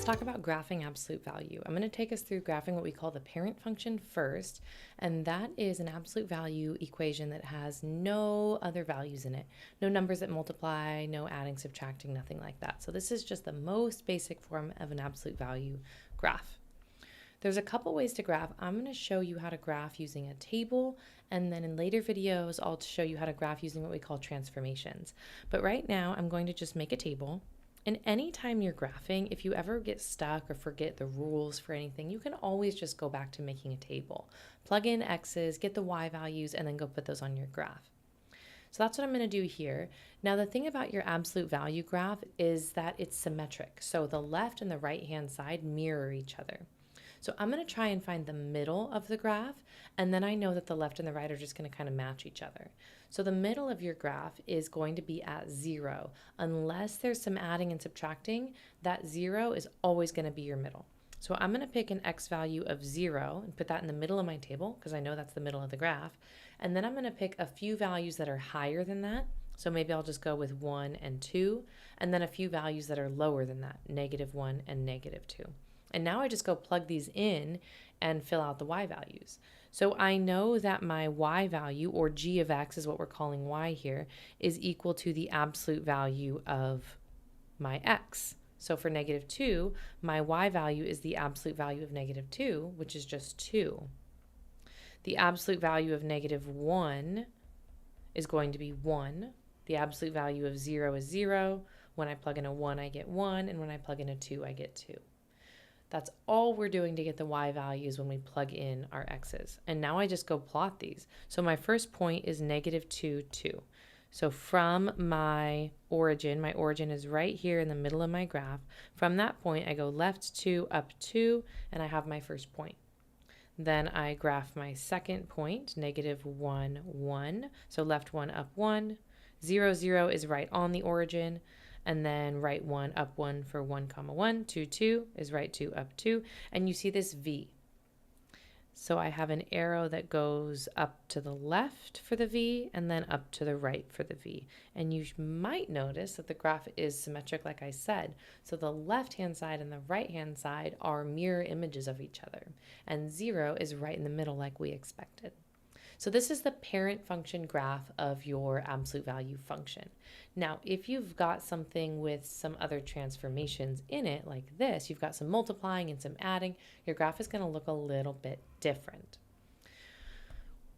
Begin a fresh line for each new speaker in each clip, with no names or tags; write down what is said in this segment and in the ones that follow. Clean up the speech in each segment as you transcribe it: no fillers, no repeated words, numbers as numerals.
talk about graphing absolute value. I'm going to take us through graphing what we call the parent function first, and that is an absolute value equation that has no other values in it. No numbers that multiply, no adding, subtracting, nothing like that. So this is just the most basic form of an absolute value graph. There's a couple ways to graph. I'm going to show you how to graph using a table, and then in later videos I'll show you how to graph using what we call transformations. But right now I'm going to just make a table. And anytime you're graphing, if you ever get stuck or forget the rules for anything, you can always just go back to making a table. Plug in x's, get the y values, and then go put those on your graph. So that's what I'm going to do here. Now the thing about your absolute value graph is that it's symmetric. So the left and the right hand side mirror each other. So I'm going to try and find the middle of the graph, and then I know that the left and the right are just going to kind of match each other. So the middle of your graph is going to be at 0. Unless there's some adding and subtracting, that 0 is always going to be your middle. So I'm going to pick an x value of 0 and put that in the middle of my table because I know that's the middle of the graph. And then I'm going to pick a few values that are higher than that. So maybe I'll just go with 1 and 2, and then a few values that are lower than that, -1 and -2. And now I just go plug these in and fill out the y values. So I know that my y value, or g of x is what we're calling y here, is equal to the absolute value of my x. So for -2, my y value is the absolute value of -2, which is just 2. The absolute value of -1 is going to be 1. The absolute value of 0 is 0. When I plug in a 1, I get 1, and when I plug in a 2, I get 2. That's all we're doing to get the y values when we plug in our x's. And now I just go plot these. So my first point is -2, 2. So from my origin is right here in the middle of my graph. From that point, I go left 2, up 2, and I have my first point. Then I graph my second point, -1, 1. So left 1, up 1. 0, 0 is right on the origin. And then right 1, up 1 for 1, 1, 2, 2 is right 2, up 2. And you see this V. So I have an arrow that goes up to the left for the V and then up to the right for the V. And you might notice that the graph is symmetric, like I said. So the left-hand side and the right-hand side are mirror images of each other. And 0 is right in the middle like we expected. So this is the parent function graph of your absolute value function. Now, if you've got something with some other transformations in it, like this, you've got some multiplying and some adding, your graph is going to look a little bit different.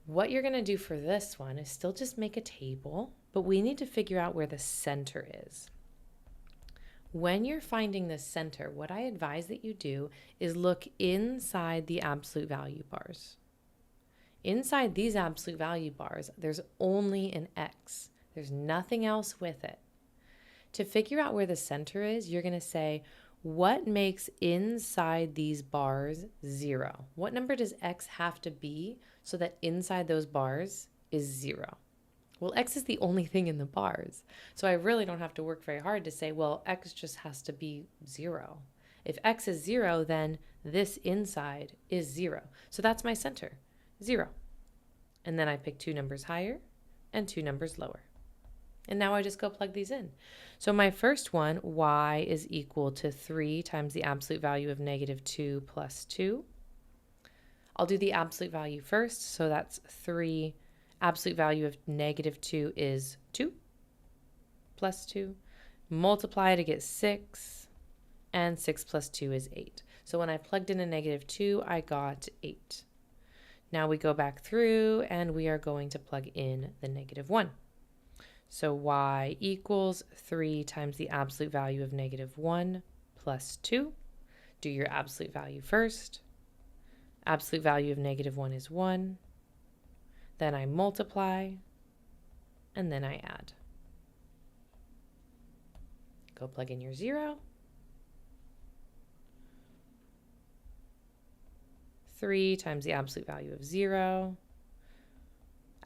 What you're going to do for this one is still just make a table, but we need to figure out where the center is. When you're finding the center, what I advise that you do is look inside the absolute value bars. Inside these absolute value bars, there's only an x. There's nothing else with it. To figure out where the center is, you're going to say, what makes inside these bars 0? What number does x have to be so that inside those bars is 0? Well, x is the only thing in the bars. So I really don't have to work very hard to say, well, x just has to be 0. If x is 0, then this inside is 0. So that's my center. 0. And then I pick 2 numbers higher and 2 numbers lower. And now I just go plug these in. So my first one, y is equal to 3 times the absolute value of -2 plus 2. I'll do the absolute value first. So that's 3. Absolute value of -2 is 2 plus 2. Multiply to get 6. And 6 plus 2 is 8. So when I plugged in a -2, I got 8. Now we go back through and we are going to plug in the -1. So y equals 3 times the absolute value of -1 plus 2. Do your absolute value first. Absolute value of -1 is 1. Then I multiply and then I add. Go plug in your 0. 3 times the absolute value of 0.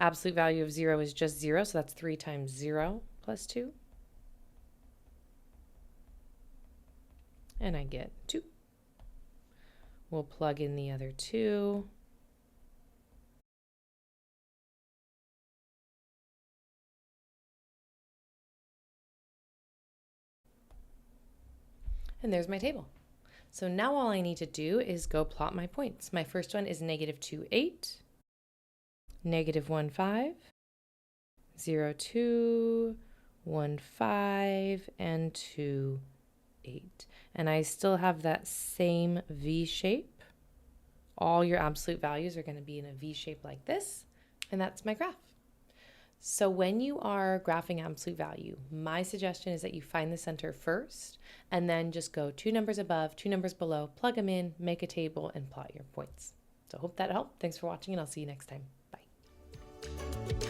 Absolute value of 0 is just 0, so that's 3 times 0 plus 2. And I get 2. We'll plug in the other 2. And there's my table. So now all I need to do is go plot my points. My first one is -2, 8, -1, 5, 0, 2, 1, 5, and 2, 8. And I still have that same V shape. All your absolute values are going to be in a V shape like this. And that's my graph. So when you are graphing absolute value, my suggestion is that you find the center first and then just go 2 numbers above, 2 numbers below, plug them in, make a table, and plot your points. So I hope that helped. Thanks for watching, and I'll see you next time. Bye.